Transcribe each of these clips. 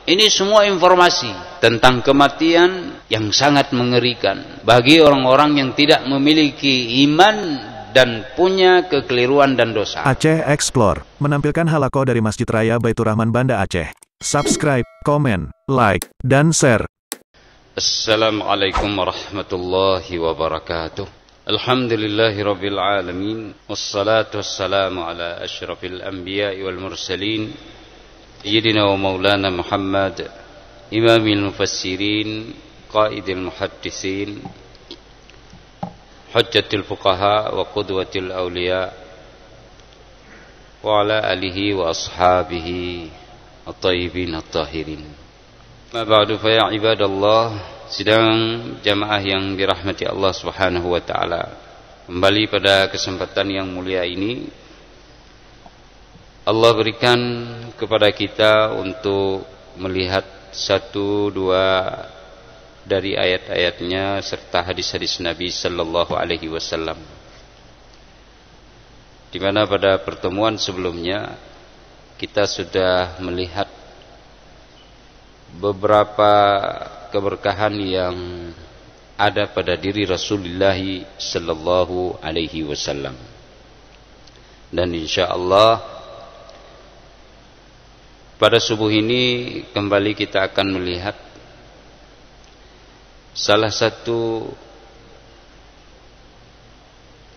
Ini semua informasi tentang kematian yang sangat mengerikan bagi orang-orang yang tidak memiliki iman dan punya kekeliruan dan dosa. Aceh Explore menampilkan halaqah dari Masjid Raya Baitur Rahman Banda Aceh. Subscribe, komen, like, dan share. Assalamualaikum warahmatullahi wabarakatuh. Alhamdulillahi rabbil alamin. Wassalatu wassalamu ala asyrafil anbiya'i wal mursalin. Sayyidina wa maulana Muhammad, imamil mufassirin, qaidil muhaddisin, hujjatil fuqaha wa qudwatil awliya, wa ala alihi wa ashabihi at-tayyibin at-tahirin. Ma ba'du fa ya ibadallah, sidang jamaah yang dirahmati Allah Subhanahu wa taala. Kembali pada kesempatan yang mulia ini Allah berikan kepada kita untuk melihat satu dua dari ayat-ayatnya serta hadis-hadis Nabi sallallahu alaihi wasallam. Di mana pada pertemuan sebelumnya kita sudah melihat beberapa keberkahan yang ada pada diri Rasulullah sallallahu alaihi wasallam. Dan insyaallah pada subuh ini kembali kita akan melihat salah satu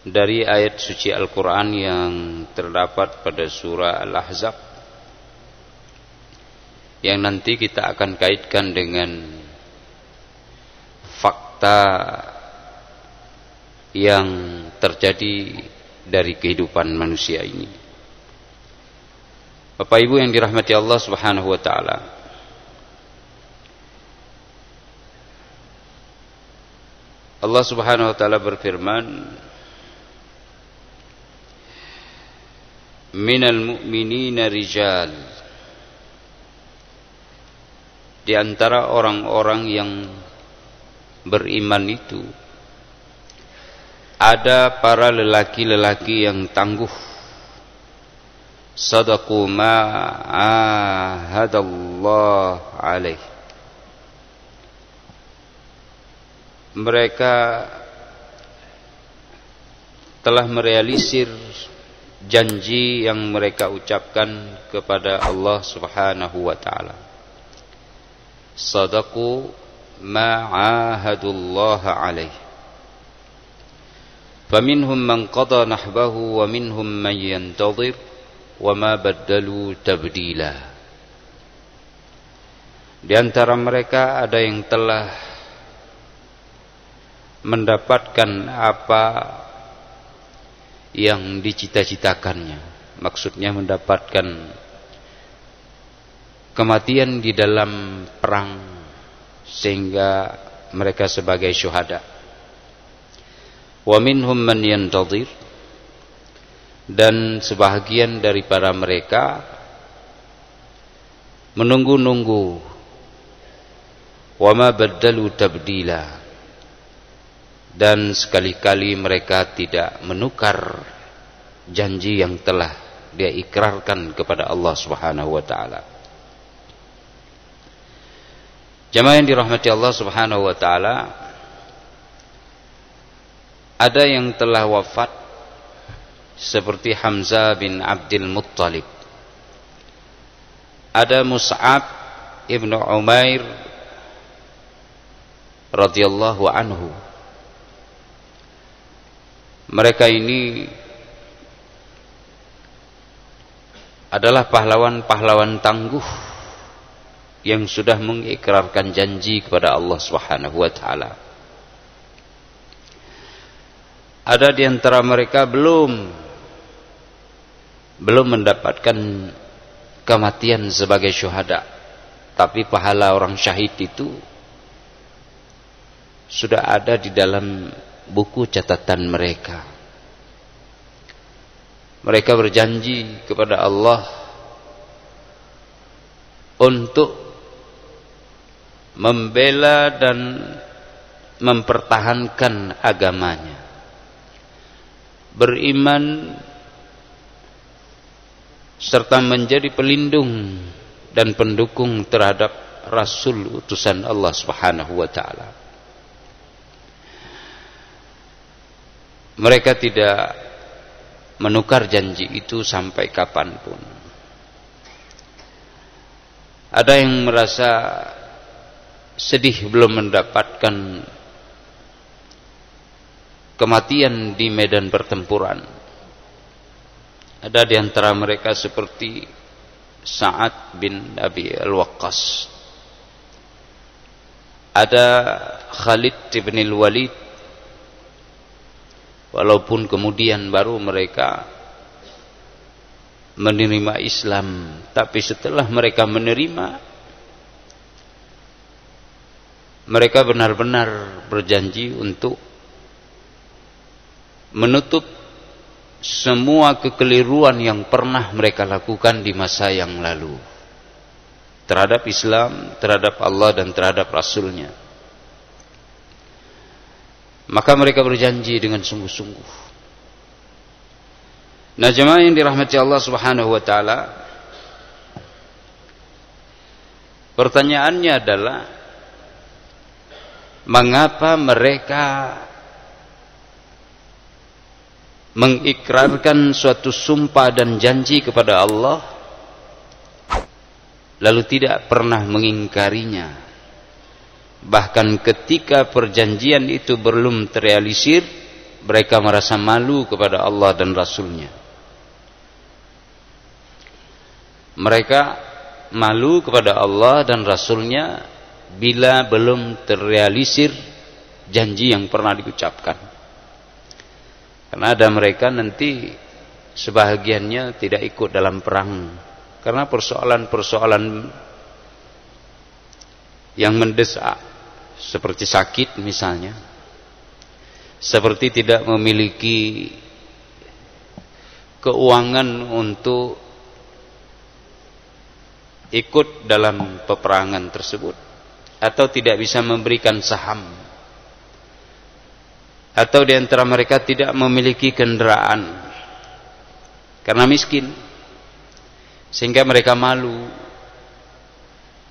dari ayat suci Al-Quran yang terdapat pada surah Al-Ahzab, yang nanti kita akan kaitkan dengan fakta yang terjadi dari kehidupan manusia ini. Bapak Ibu yang dirahmati Allah Subhanahu wa taala, Allah Subhanahu wa taala berfirman, minal mu'minina rijal, di antara orang-orang yang beriman itu ada para lelaki-lelaki yang tangguh, sadaqu ma ahadallah alaih, mereka telah merealisir janji yang mereka ucapkan kepada Allah Subhanahu wa taala. Sadaqu ma ahadullah alaih, faminhum man qada nahbahu wa minhum man yantadhir wa ma baddalu tabdila. Di antara mereka ada yang telah mendapatkan apa yang dicita-citakannya, maksudnya mendapatkan kematian di dalam perang sehingga mereka sebagai syuhada. Wa minhum man yantadhir, dan sebahagian daripada mereka menunggu-nunggu. Wa ma baddalu tabdila, dan sekali-kali mereka tidak menukar janji yang telah dia ikrarkan kepada Allah Subhanahu wa taala. Jamaah yang dirahmati Allah Subhanahu wa taala, ada yang telah wafat seperti Hamzah bin Abdul Muttalib, ada Mus'ab ibnu Umair radhiyallahu anhu. Mereka ini adalah pahlawan-pahlawan tangguh yang sudah mengikrarkan janji kepada Allah Subhanahu wa taala. Ada di antara mereka belum mendapatkan kematian sebagai syuhada, tapi pahala orang syahid itu sudah ada di dalam buku catatan mereka. Mereka berjanji kepada Allah untuk membela dan mempertahankan agamanya, beriman serta menjadi pelindung dan pendukung terhadap Rasul utusan Allah Subhanahu wa taala. Mereka tidak menukar janji itu sampai kapanpun. Ada yang merasa sedih belum mendapatkan kematian di medan pertempuran. Ada di antara mereka seperti Sa'ad bin Abi Al-Waqqas. Ada Khalid bin Al-Walid. Walaupun kemudian baru mereka menerima Islam, tapi setelah mereka menerima, mereka benar-benar berjanji untuk menutup semua kekeliruan yang pernah mereka lakukan di masa yang lalu terhadap Islam, terhadap Allah dan terhadap Rasulnya. Maka mereka berjanji dengan sungguh-sungguh. Nah, jemaah yang dirahmati Allah Subhanahu wa taala, pertanyaannya adalah mengapa mereka mengikrarkan suatu sumpah dan janji kepada Allah lalu tidak pernah mengingkarinya, bahkan ketika perjanjian itu belum terrealisir mereka merasa malu kepada Allah dan Rasulnya. Mereka malu kepada Allah dan Rasulnya bila belum terrealisir janji yang pernah diucapkan. Karena ada mereka nanti sebahagiannya tidak ikut dalam perang karena persoalan-persoalan yang mendesak, seperti sakit misalnya, seperti tidak memiliki keuangan untuk ikut dalam peperangan tersebut, atau tidak bisa memberikan saham, atau di antara mereka tidak memiliki kendaraan karena miskin, sehingga mereka malu.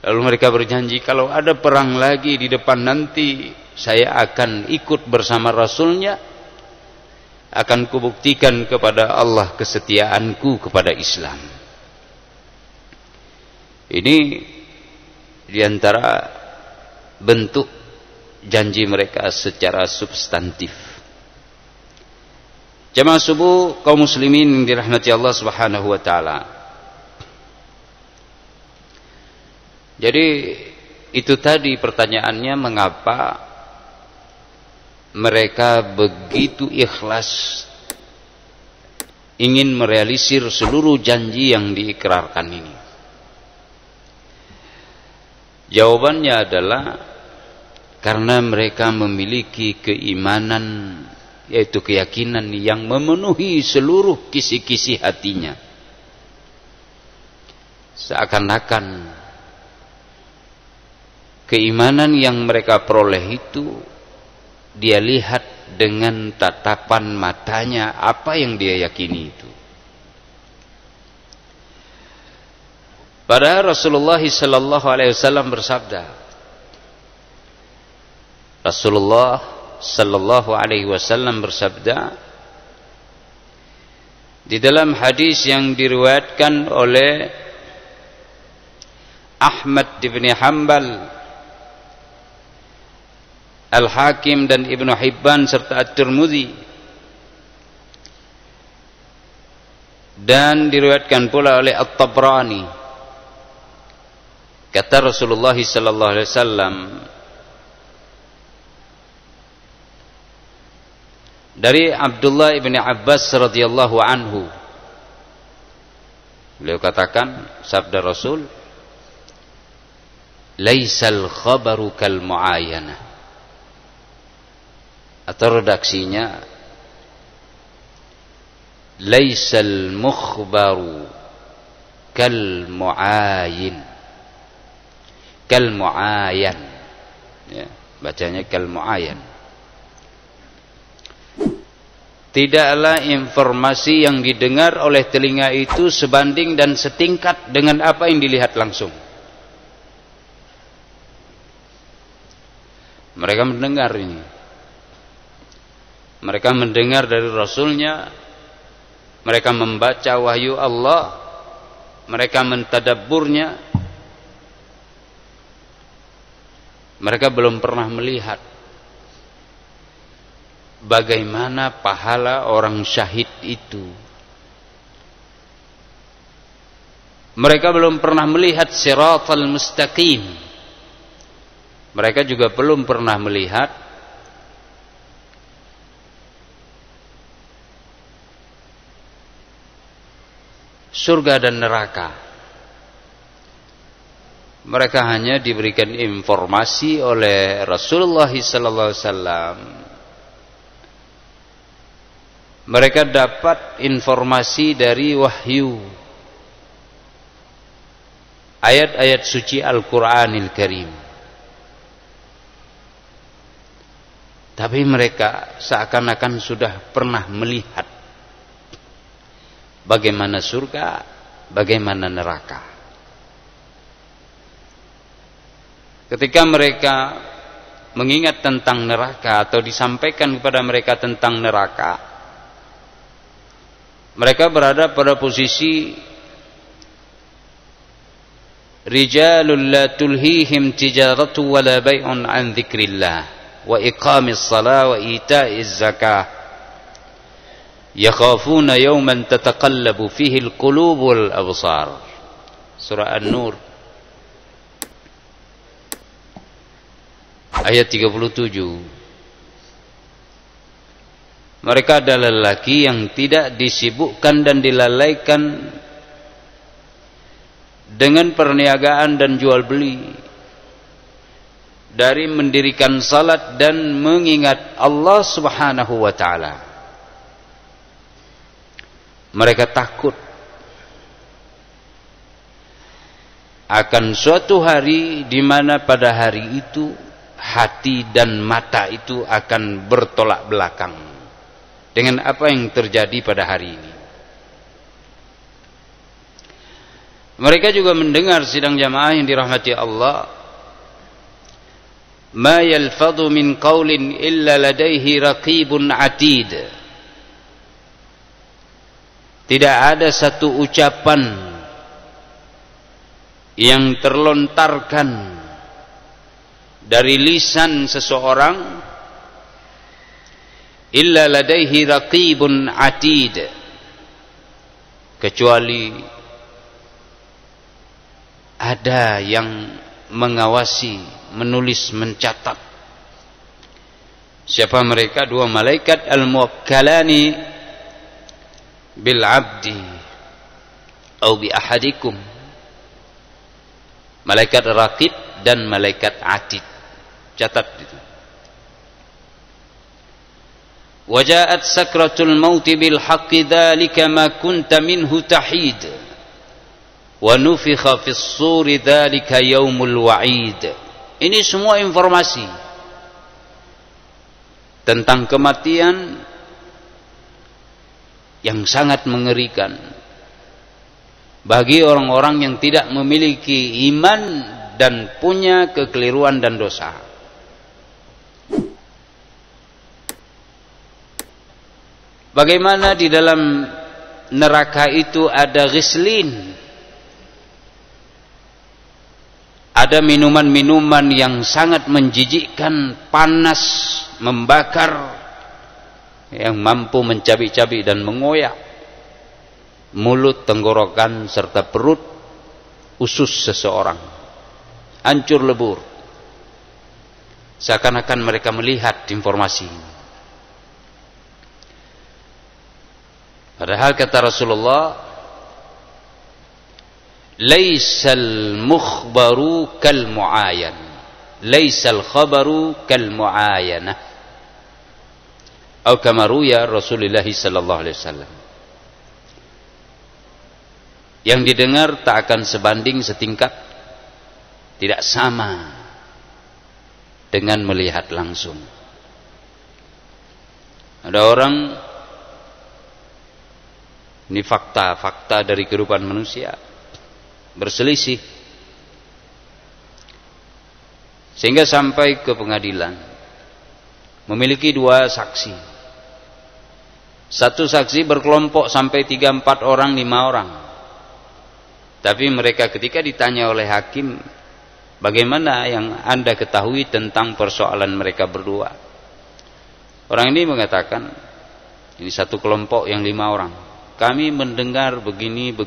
Lalu mereka berjanji, kalau ada perang lagi di depan nanti saya akan ikut bersama Rasulnya, akan kubuktikan kepada Allah kesetiaanku kepada Islam. Ini di antara bentuk janji mereka secara substantif. Jamaah subuh kaum muslimin yang dirahmati Allah Subhanahu wa taala. Jadi itu tadi pertanyaannya, mengapa mereka begitu ikhlas ingin merealisir seluruh janji yang diikrarkan ini? Jawabannya adalah karena mereka memiliki keimanan, yaitu keyakinan yang memenuhi seluruh kisi-kisi hatinya. Seakan-akan keimanan yang mereka peroleh itu dia lihat dengan tatapan matanya apa yang dia yakini itu. Padahal Rasulullah sallallahu alaihi wasallam bersabda, Rasulullah sallallahu alaihi wasallam bersabda di dalam hadis yang diriwayatkan oleh Ahmad bin Hanbal, Al-Hakim dan Ibnu Hibban serta At-Tirmidzi, dan diriwayatkan pula oleh At-Tabrani. Kata Rasulullah sallallahu alaihi wasallam dari Abdullah bin Abbas radhiyallahu anhu, beliau katakan, sabda Rasul, laisal khabaru kal muayanah, atau redaksinya laisal mukhbaru kal muayin, kal muayan, ya, bacanya kal muayan. Tidaklah informasi yang didengar oleh telinga itu sebanding dan setingkat dengan apa yang dilihat langsung. Mereka mendengar ini. Mereka mendengar dari Rasulnya. Mereka membaca wahyu Allah. Mereka mentadabburnya. Mereka belum pernah melihat bagaimana pahala orang syahid itu. Mereka belum pernah melihat siratal mustaqim. Mereka juga belum pernah melihat surga dan neraka. Mereka hanya diberikan informasi oleh Rasulullah sallallahu alaihi wasallam. Mereka dapat informasi dari wahyu, ayat-ayat suci Al-Qur'anil Karim. Tapi mereka seakan-akan sudah pernah melihat bagaimana surga, bagaimana neraka. Ketika mereka mengingat tentang neraka atau disampaikan kepada mereka tentang neraka, mereka berada pada posisi rijalul la tulhihim tijaratu wala bai'un an dzikrillah wa iqamis shalah wa ita'iz zakah yakhafuna yawman tataqallabu fihi alqulub wal absar. Surah An-Nur ayat 37. Mereka adalah lelaki yang tidak disibukkan dan dilalaikan dengan perniagaan dan jual beli, dari mendirikan salat dan mengingat Allah Subhanahu wa taala. Mereka takut akan suatu hari di mana pada hari itu hati dan mata itu akan bertolak belakang dengan apa yang terjadi pada hari ini. Mereka juga mendengar, sidang jamaah yang dirahmati Allah, ma yalfadhu min qaulin illa ladaihi raqibun atid. Tidak ada satu ucapan yang terlontarkan dari lisan seseorang illa ladaihi raqibun atid, kecuali ada yang mengawasi, menulis, mencatat. Siapa mereka? Dua malaikat al-muwakkalani bil abdi atau bi ahadikum, malaikat raqib dan malaikat atid. Catat itu. Wajaat sakratul maut bil haqqi dzalika ma kunta minhu tahid wa nufikha fis suri dzalika yaumul wa'id. Ini semua informasi tentang kematian yang sangat mengerikan bagi orang-orang yang tidak memiliki iman dan punya kekeliruan dan dosa. Bagaimana di dalam neraka itu ada ghislin, ada minuman-minuman yang sangat menjijikkan, panas, membakar, yang mampu mencabik-cabik dan mengoyak mulut, tenggorokan, serta perut, usus seseorang. Hancur lebur. Seakan-akan mereka melihat informasi ini. Padahal kata Rasulullah, laisal mukhbaru kal mu'ayan, laisal khabaru kal mu'ayanah, atau kama ruya Rasulullah sallallahu alaihi wasallam. Yang didengar tak akan sebanding setingkat, tidak sama dengan melihat langsung. Ada orang, ini fakta-fakta dari kehidupan manusia, berselisih sehingga sampai ke pengadilan, memiliki 2 saksi. Satu saksi berkelompok sampai 3-4 orang, 5 orang. Tapi mereka ketika ditanya oleh hakim, bagaimana yang Anda ketahui tentang persoalan mereka berdua? Orang ini mengatakan, ini satu kelompok yang 5 orang. Kami mendengar begini.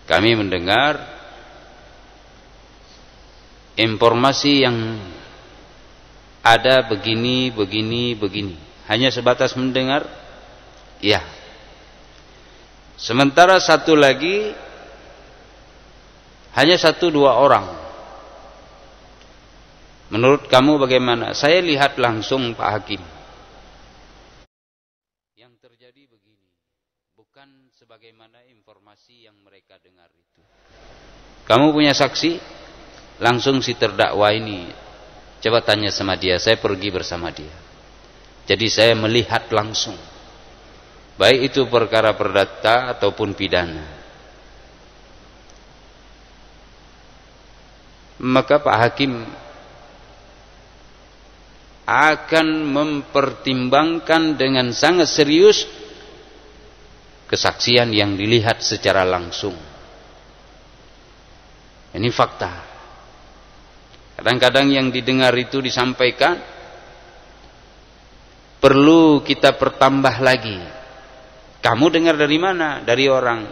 Kami mendengar informasi yang ada begini. Hanya sebatas mendengar, ya. Sementara satu lagi, hanya 1-2 orang. Menurut kamu bagaimana? Saya lihat langsung Pak Hakim. Yang terjadi begini, bukan sebagaimana informasi yang mereka dengar itu. Kamu punya saksi? Langsung si terdakwa ini, coba tanya sama dia, saya pergi bersama dia. Jadi saya melihat langsung, baik itu perkara perdata ataupun pidana. Maka Pak Hakim akan mempertimbangkan dengan sangat serius kesaksian yang dilihat secara langsung. Ini fakta. Kadang-kadang yang didengar itu disampaikan, perlu kita pertambah lagi. Kamu dengar dari mana? Dari orang.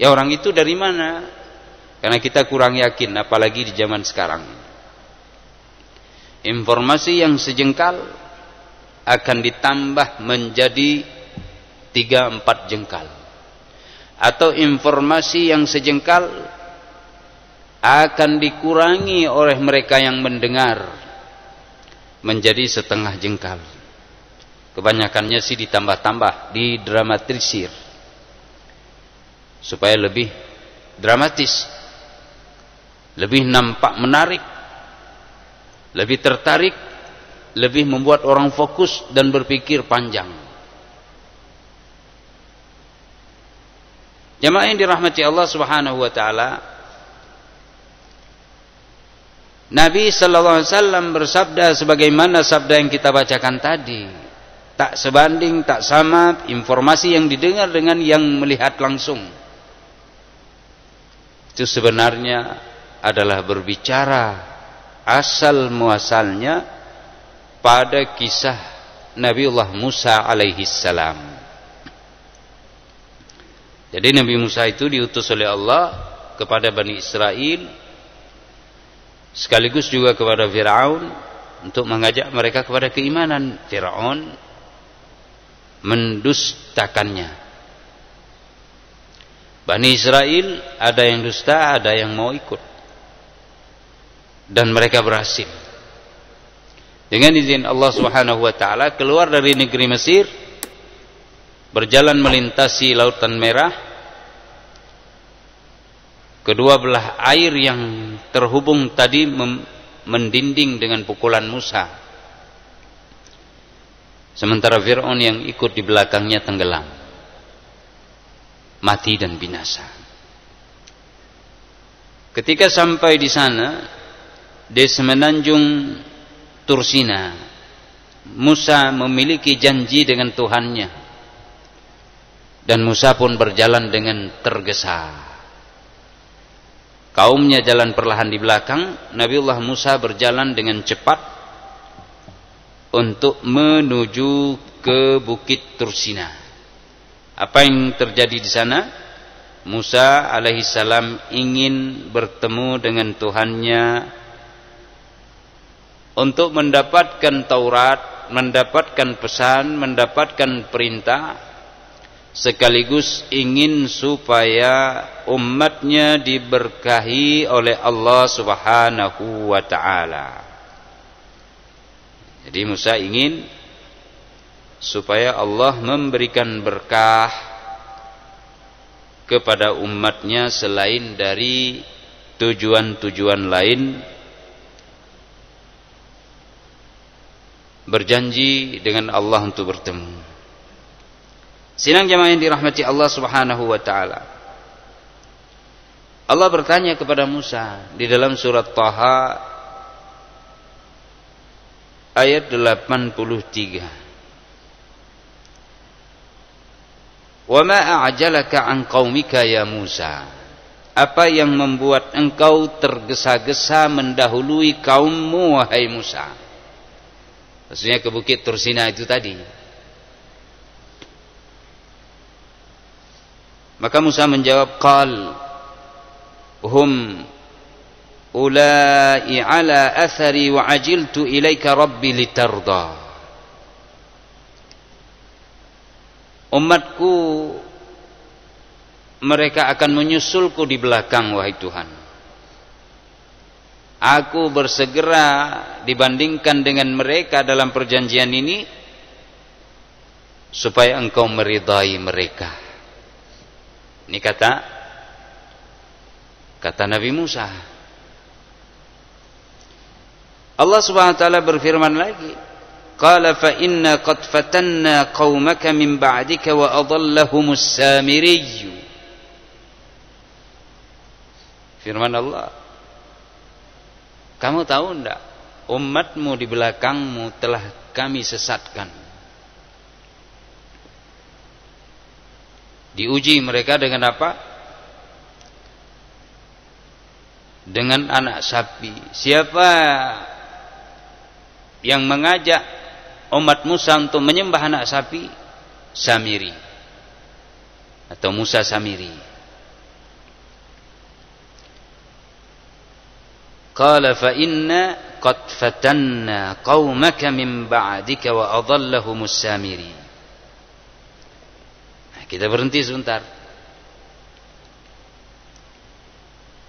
Ya orang itu dari mana? Karena kita kurang yakin, apalagi di zaman sekarang. Informasi yang sejengkal akan ditambah menjadi 3-4 jengkal. Atau informasi yang sejengkal akan dikurangi oleh mereka yang mendengar menjadi setengah jengkal. Kebanyakannya sih ditambah-tambah, didramatisir supaya lebih dramatis, lebih nampak menarik, lebih tertarik, lebih membuat orang fokus dan berpikir panjang. Jamaah yang dirahmati Allah Subhanahu wa taala, Nabi sallallahu alaihi wasallam bersabda sebagaimana sabda yang kita bacakan tadi, tak sebanding, tak sama informasi yang didengar dengan yang melihat langsung. Itu sebenarnya adalah berbicara asal muasalnya pada kisah Nabiullah Musa alaihi salam. Jadi Nabi Musa itu diutus oleh Allah kepada Bani Israel, sekaligus juga kepada Fir'aun, untuk mengajak mereka kepada keimanan. Fir'aun mendustakannya. Bani Israel ada yang dusta, ada yang mau ikut, dan mereka berhasil. Dengan izin Allah Subhanahu wa taala keluar dari negeri Mesir, berjalan melintasi Lautan Merah. Kedua belah air yang terhubung tadi mendinding dengan pukulan Musa. Sementara Fir'aun yang ikut di belakangnya tenggelam, mati dan binasa. Ketika sampai di sana, di semenanjung Tursina, Musa memiliki janji dengan Tuhannya, dan Musa pun berjalan dengan tergesa. Kaumnya jalan perlahan di belakang, Nabiullah Musa berjalan dengan cepat untuk menuju ke Bukit Tursina. Apa yang terjadi di sana? Musa alaihissalam ingin bertemu dengan Tuhannya untuk mendapatkan Taurat, mendapatkan pesan, mendapatkan perintah, sekaligus ingin supaya umatnya diberkahi oleh Allah Subhanahu wa ta'ala. Jadi Musa ingin supaya Allah memberikan berkah kepada umatnya selain dari tujuan-tujuan lain. Berjanji dengan Allah untuk bertemu. Sidang jamaah yang dirahmati Allah Subhanahu wa taala, Allah bertanya kepada Musa di dalam surat Taha ayat 83. Wa ma a'jalaka an qaumika ya Musa? Apa yang membuat engkau tergesa-gesa mendahului kaummu wahai Musa? Maksudnya ke Bukit Tursina itu tadi. Maka Musa menjawab, qal hum ulai ala athari wa ajiltu ilaika rabbi litarda. Umatku mereka akan menyusulku di belakang wahai Tuhan. Aku bersegera dibandingkan dengan mereka dalam perjanjian ini supaya engkau meridai mereka. Ini kata Nabi Musa. Allah Subhanahu wa taala berfirman lagi, qala fa inna qad fatanna qaumaka min ba'dika wa adallahumus samiri. Firman Allah, kamu tahu enggak, umatmu di belakangmu telah kami sesatkan. Diuji mereka dengan apa? Dengan anak sapi. Siapa yang mengajak umat Musa untuk menyembah anak sapi? Samiri atau Musa Samiri. Qala fa inna qad fatanna qaumaka min ba'dika wa adallahumus samiri. Kita berhenti sebentar.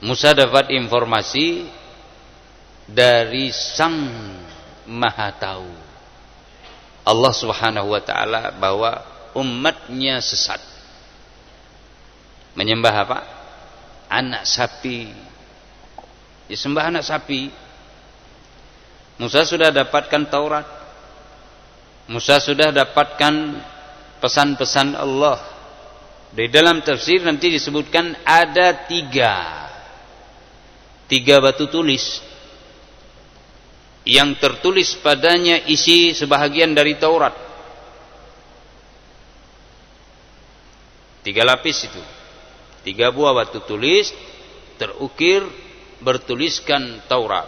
Musa dapat informasi dari Sang Maha Tahu, Allah Subhanahu wa taala, bahwa umatnya sesat. Menyembah apa? Anak sapi. Disembah anak sapi. Musa sudah dapatkan Taurat. Musa sudah dapatkan pesan-pesan Allah. Di dalam tafsir nanti disebutkan ada tiga batu tulis yang tertulis padanya isi sebahagian dari Taurat. 3 lapis itu, 3 buah batu tulis terukir bertuliskan Taurat.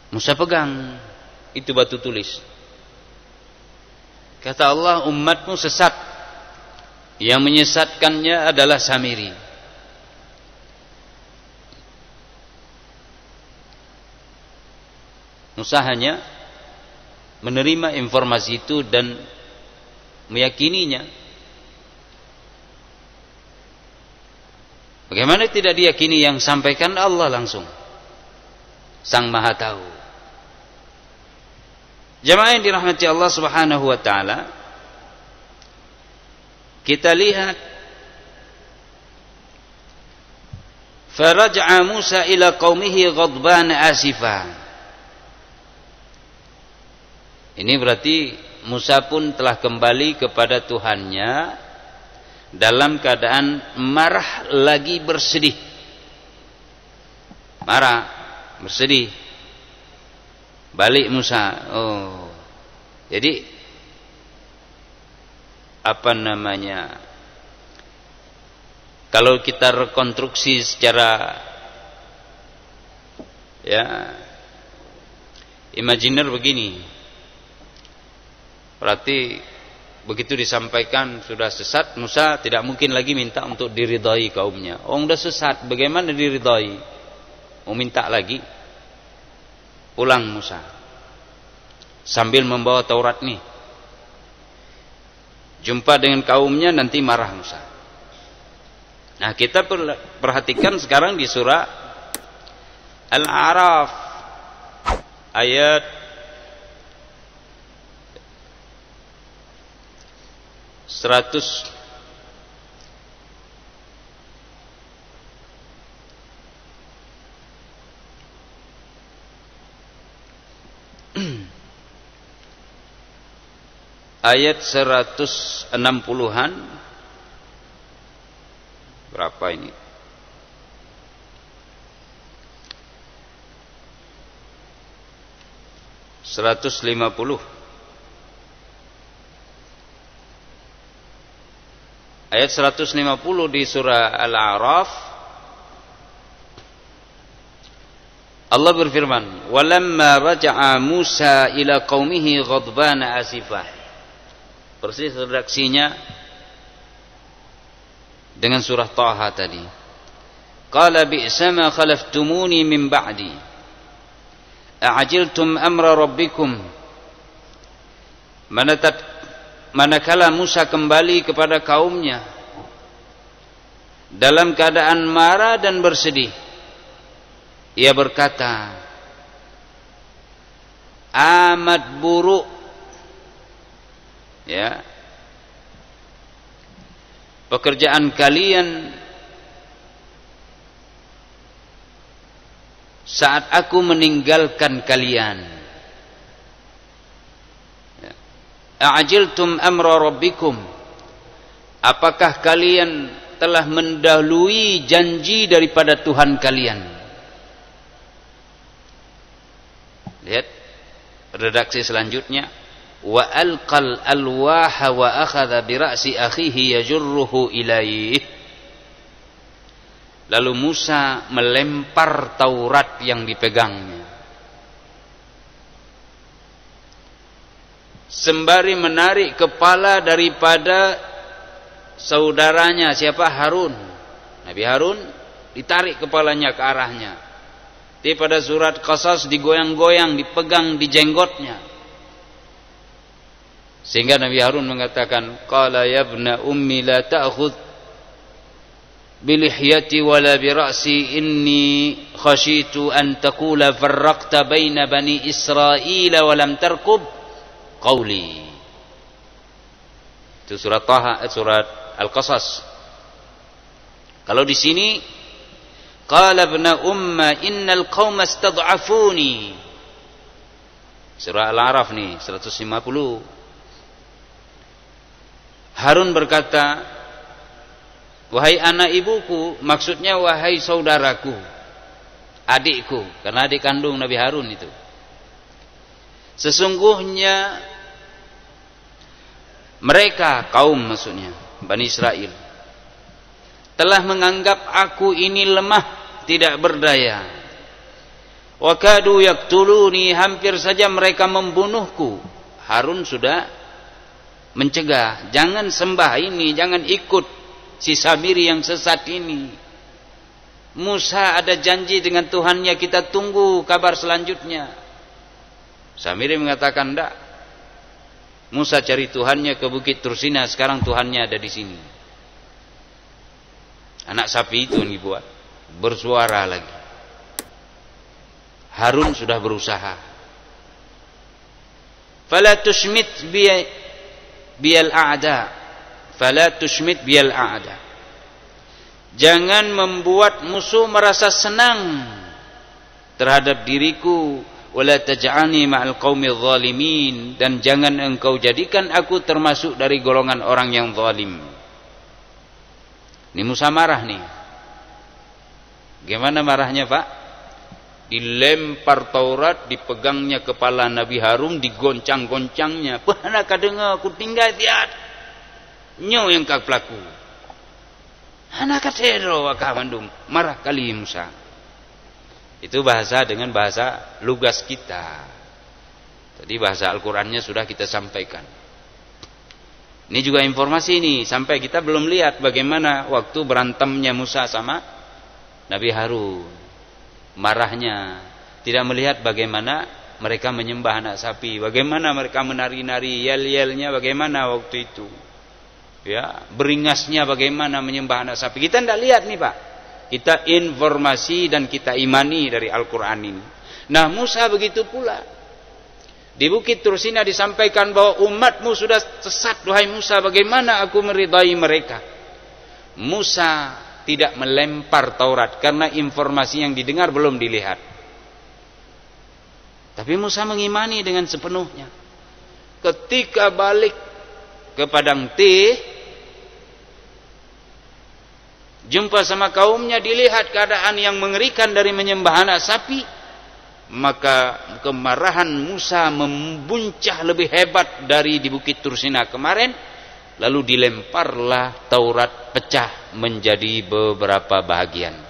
Musa pegang itu batu tulis. Kata Allah, umatmu sesat. Yang menyesatkannya adalah Samiri. Musa hanya menerima informasi itu dan meyakininya. Bagaimana tidak diyakini yang sampaikan Allah langsung? Sang Maha Tahu. Jamaah yang dirahmati Allah Subhanahu wa taala, kita lihat faraja'a Musa ila qaumihi ghadban asifa. Ini berarti Musa pun telah kembali kepada Tuhannya dalam keadaan marah lagi bersedih. Marah, bersedih. Balik Musa. Oh. Jadi apa namanya? Kalau kita rekonstruksi secara imajiner begini. Berarti begitu disampaikan sudah sesat, Musa tidak mungkin lagi minta untuk diridai kaumnya. Oh, sudah sesat, bagaimana diridai? Mau minta lagi? Pulang Musa sambil membawa Taurat nih. Jumpa dengan kaumnya, nanti marah Musa. Nah, kita perhatikan sekarang di surah Al-A'raf ayat 100. Ayat 160-an berapa? berapa ini? (150) ayat 150 di surah Al-A'raf. Allah berfirman, "Walamma raja'a Musa ila qaumihi ghadbana asifah." Persis redaksinya dengan surah Taha tadi. Qala bi'sa ma khalaftumuni min ba'di. A'ajiltum amra rabbikum. Manakala Musa kembali kepada kaumnya dalam keadaan marah dan bersedih, ia berkata, amat buruk, ya, pekerjaan kalian saat aku meninggalkan kalian. A'ajiltum amra rabbikum. Apakah kalian telah mendahului janji daripada Tuhan kalian? Lihat redaksi selanjutnya, wa alqal alwaha wa akhadha bi ra'si akhihi yajurruhu ilaihi. Lalu Musa melempar Taurat yang dipegangnya sembari menarik kepala daripada saudaranya, siapa? Harun. Nabi Harun ditarik kepalanya ke arahnya. Di pada surat Qasas digoyang-goyang, dipegang di jenggotnya. Sehingga Nabi Harun mengatakan, qala ya ibna ummi la ta'khudh bilihyati wala bira'si inni khashitu an taqula farraqta baina bani Israila wa lam tarkub qawli. Itu surat Taha, surat Al-Qasas. Kalau di sini qala ibna umma innal qauma istad'afuni. Surah Al-A'raf nih 150. Harun berkata, wahai anak ibuku, maksudnya wahai saudaraku, adikku, karena adik kandung Nabi Harun itu. Sesungguhnya mereka, kaum maksudnya Bani Israel, telah menganggap aku ini lemah, tidak berdaya. Wa kadu yaqtuluni, hampir saja mereka membunuhku. Harun sudah mencegah, jangan sembah ini, jangan ikut si Samiri yang sesat ini. Musa ada janji dengan Tuhannya, kita tunggu kabar selanjutnya. Samiri mengatakan, enggak, Musa cari Tuhannya ke Bukit Tursina, sekarang Tuhannya ada di sini. Anak sapi itu yang dibuat bersuara lagi. Harun sudah berusaha. Fala tushmit biyal a'da, fala tushmit biyal a'da. Jangan membuat musuh merasa senang terhadap diriku. Wala taj'alni ma'al qaumil zalimin, dan jangan engkau jadikan aku termasuk dari golongan orang yang zalim. Ini Musa marah nih. Gimana marahnya, Pak? Dilempar Taurat, dipegangnya kepala Nabi Harun, digoncang-goncangnya. Pernah kadengar aku tinggal tiat. Nyo yang kak pelaku. Anak katero wakamandum. Marah kali Musa. Itu bahasa dengan bahasa lugas kita. Tadi bahasa Al-Qur'annya sudah kita sampaikan. Ini juga informasi ini, sampai kita belum lihat bagaimana waktu berantemnya Musa sama Nabi Harun. Marahnya, tidak melihat bagaimana mereka menyembah anak sapi, bagaimana mereka menari-nari, yel-yelnya bagaimana waktu itu. Ya, beringasnya bagaimana menyembah anak sapi. Kita tidak lihat nih, Pak. Kita informasi dan kita imani dari Al-Quran ini. Nah, Musa begitu pula. Di Bukit Tursina disampaikan bahwa umatmu sudah sesat. Duhai Musa, bagaimana aku meridai mereka? Musa tidak melempar Taurat karena informasi yang didengar belum dilihat. Tapi Musa mengimani dengan sepenuhnya. Ketika balik ke padang teh, jumpa sama kaumnya, dilihat keadaan yang mengerikan dari menyembah anak sapi, maka kemarahan Musa membuncah lebih hebat dari di Bukit Tursina kemarin. Lalu dilemparlah Taurat, pecah menjadi beberapa bagian.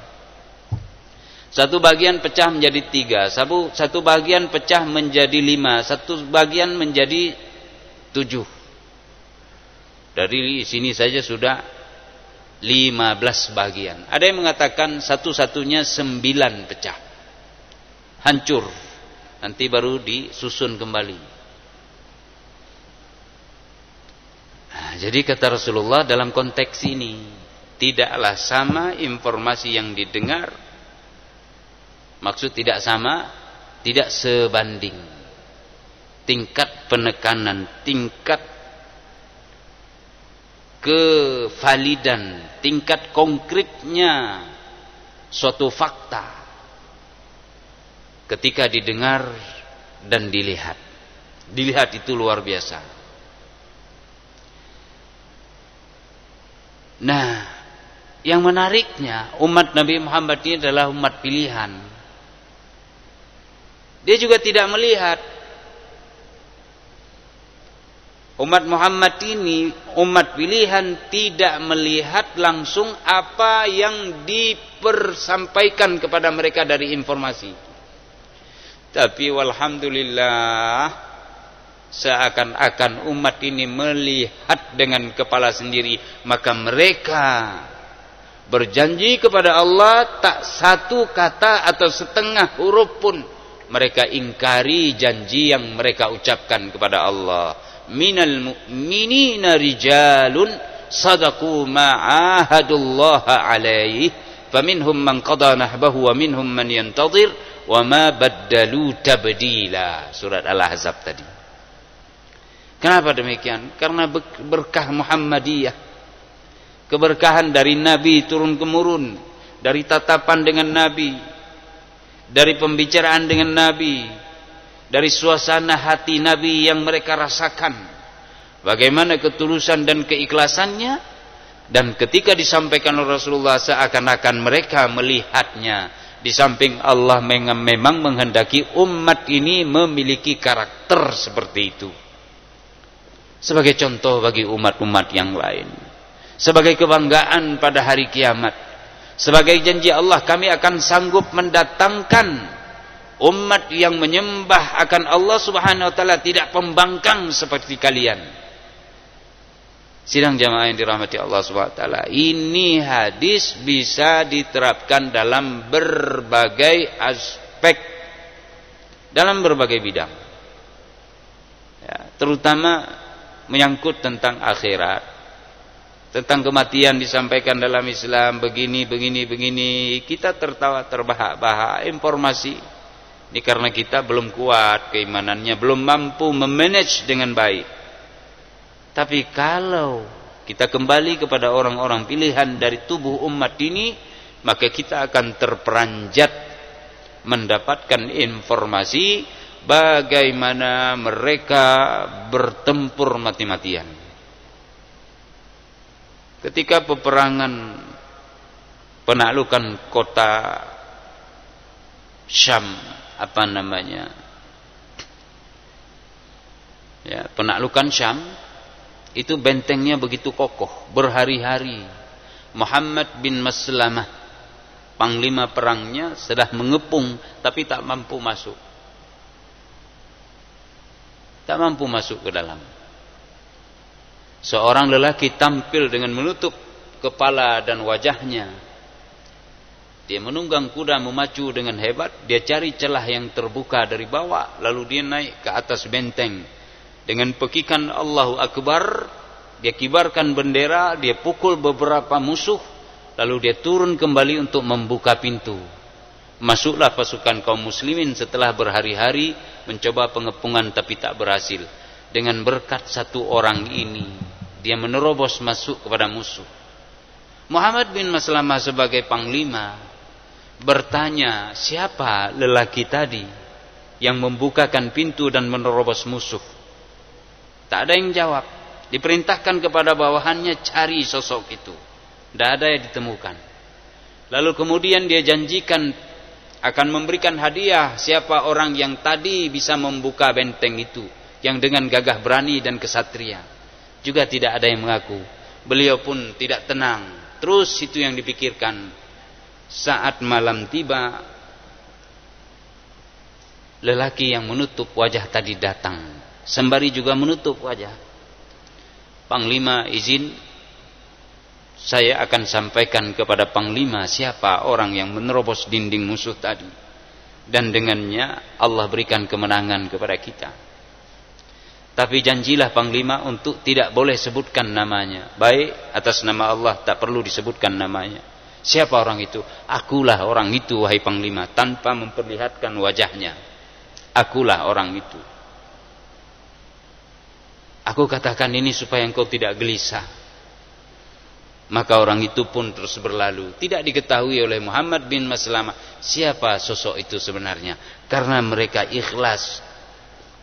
Satu bagian pecah menjadi 3, satu bagian pecah menjadi 5, satu bagian menjadi 7. Dari sini saja sudah 15 bagian. Ada yang mengatakan satu-satunya 9 pecah, hancur, nanti baru disusun kembali. Nah, jadi kata Rasulullah dalam konteks ini, tidaklah sama informasi yang didengar. Maksud tidak sama, tidak sebanding. Tingkat penekanan, tingkat kevalidan, tingkat konkretnya suatu fakta ketika didengar dan dilihat. Dilihat itu luar biasa. Nah, yang menariknya, umat Nabi Muhammad ini adalah umat pilihan. Dia juga tidak melihat. Umat Muhammad ini, umat pilihan, tidak melihat langsung apa yang dipersampaikan kepada mereka dari informasi. Tapi walhamdulillah, seakan-akan umat ini melihat dengan kepala sendiri. Maka mereka berjanji kepada Allah, tak satu kata atau setengah huruf pun mereka ingkari janji yang mereka ucapkan kepada Allah. Minal mu'minina rijalun sadaqu ma'ahadullaha alaih, faminhum man qada nahbahu wa minhum man yantazir wa ma baddalu tabdila. Surat Al-Ahzab tadi. Kenapa demikian? Karena berkah Muhammadiyah, keberkahan dari Nabi turun temurun, dari tatapan dengan Nabi, dari pembicaraan dengan Nabi, dari suasana hati Nabi yang mereka rasakan, bagaimana ketulusan dan keikhlasannya. Dan ketika disampaikan oleh Rasulullah, seakan-akan mereka melihatnya. Di samping Allah memang menghendaki umat ini memiliki karakter seperti itu, sebagai contoh bagi umat-umat yang lain, sebagai kebanggaan pada hari kiamat, sebagai janji Allah, kami akan sanggup mendatangkan umat yang menyembah akan Allah Subhanahu wa taala, tidak pembangkang seperti kalian. Sidang jamaah yang dirahmati Allah Subhanahu wa taala, ini hadis bisa diterapkan dalam berbagai aspek, dalam berbagai bidang. Ya, terutama menyangkut tentang akhirat, tentang kematian disampaikan dalam Islam begini. Kita tertawa terbahak-bahak informasi ini karena kita belum kuat keimanannya, belum mampu memanage dengan baik. Tapi kalau kita kembali kepada orang-orang pilihan dari tubuh umat ini, maka kita akan terperanjat mendapatkan informasi bagaimana mereka bertempur mati-matian. Ketika peperangan penaklukan kota Syam, penaklukan Syam, itu bentengnya begitu kokoh, berhari-hari. Muhammad bin Maslamah, panglima perangnya, sudah mengepung tapi tak mampu masuk. Tak mampu masuk ke dalam. Seorang lelaki tampil dengan menutup kepala dan wajahnya. Dia menunggang kuda, memacu dengan hebat. Dia cari celah yang terbuka dari bawah, lalu dia naik ke atas benteng. Dengan pekikan Allahu Akbar, dia kibarkan bendera, dia pukul beberapa musuh, lalu dia turun kembali untuk membuka pintu. Masuklah pasukan kaum muslimin setelah berhari-hari mencoba pengepungan tapi tak berhasil. Dengan berkat satu orang ini, dia menerobos masuk kepada musuh. Muhammad bin Maslamah sebagai panglima bertanya, siapa lelaki tadi yang membukakan pintu dan menerobos musuh? Tak ada yang jawab. Diperintahkan kepada bawahannya, cari sosok itu. Tidak ada yang ditemukan. Lalu kemudian dia janjikan akan memberikan hadiah siapa orang yang tadi bisa membuka benteng itu, yang dengan gagah berani dan kesatria. Juga tidak ada yang mengaku. Beliau pun tidak tenang. Terus itu yang dipikirkan. Saat malam tiba, lelaki yang menutup wajah tadi datang, sembari juga menutup wajah. Panglima izin, saya akan sampaikan kepada Panglima siapa orang yang menerobos dinding musuh tadi, dan dengannya Allah berikan kemenangan kepada kita. Tapi janjilah Panglima untuk tidak boleh sebutkan namanya. Baik, atas nama Allah tak perlu disebutkan namanya. Siapa orang itu? Akulah orang itu, wahai Panglima, tanpa memperlihatkan wajahnya. Akulah orang itu. Aku katakan ini supaya engkau tidak gelisah. Maka orang itu pun terus berlalu. Tidak diketahui oleh Muhammad bin Maslamah siapa sosok itu sebenarnya. Karena mereka ikhlas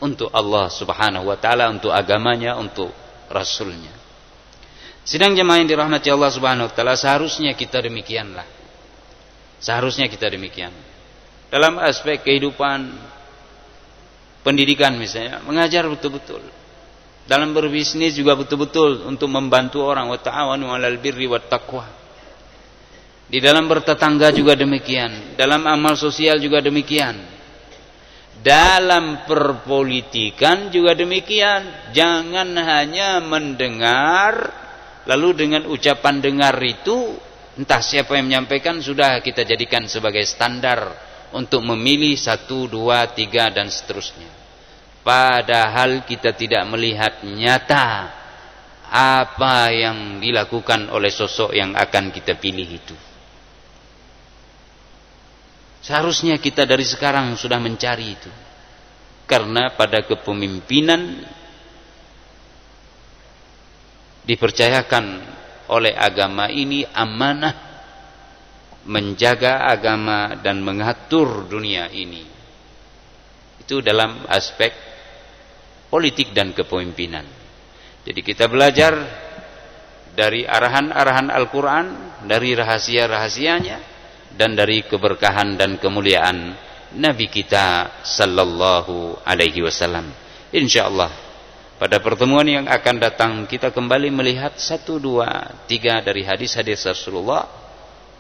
untuk Allah subhanahu wa ta'ala, untuk agamanya, untuk Rasulnya. Sidang jemaah yang dirahmati Allah subhanahu wa ta'ala, seharusnya kita demikianlah. Seharusnya kita demikian. Dalam aspek kehidupan pendidikan misalnya, mengajar betul-betul. Dalam berbisnis juga betul-betul untuk membantu orang, wa ta'awanu 'alal birri wat taqwa. Di dalam bertetangga juga demikian, dalam amal sosial juga demikian. Dalam perpolitikan juga demikian. Jangan hanya mendengar lalu dengan ucapan dengar itu entah siapa yang menyampaikan sudah kita jadikan sebagai standar untuk memilih 1, 2, 3 dan seterusnya. Padahal kita tidak melihat nyata apa yang dilakukan oleh sosok yang akan kita pilih itu. Seharusnya kita dari sekarang sudah mencari itu. Karena pada kepemimpinan dipercayakan oleh agama ini amanah menjaga agama dan mengatur dunia ini. Itu dalam aspek politik dan kepemimpinan. Jadi kita belajar dari arahan-arahan Al-Quran, dari rahasia-rahasianya, dan dari keberkahan dan kemuliaan Nabi kita sallallahu alaihi wasallam. Insyaallah pada pertemuan yang akan datang kita kembali melihat 1, 2, 3 dari hadis-hadis Rasulullah,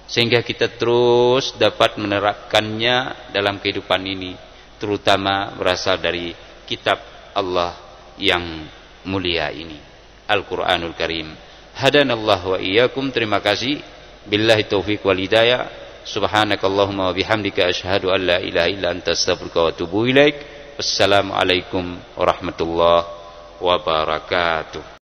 sehingga kita terus dapat menerapkannya dalam kehidupan ini, terutama berasal dari kitab Allah yang mulia ini, Al-Quranul Karim. Hadanallahu wa iyyakum. Terima kasih. Billahi taufiq wal hidayah. Subhanakallahumma wa bihamdika asyhadu an la ilaha illa anta astaghfiruka wa atubu ilaik. Wassalamualaikum warahmatullahi wabarakatuh.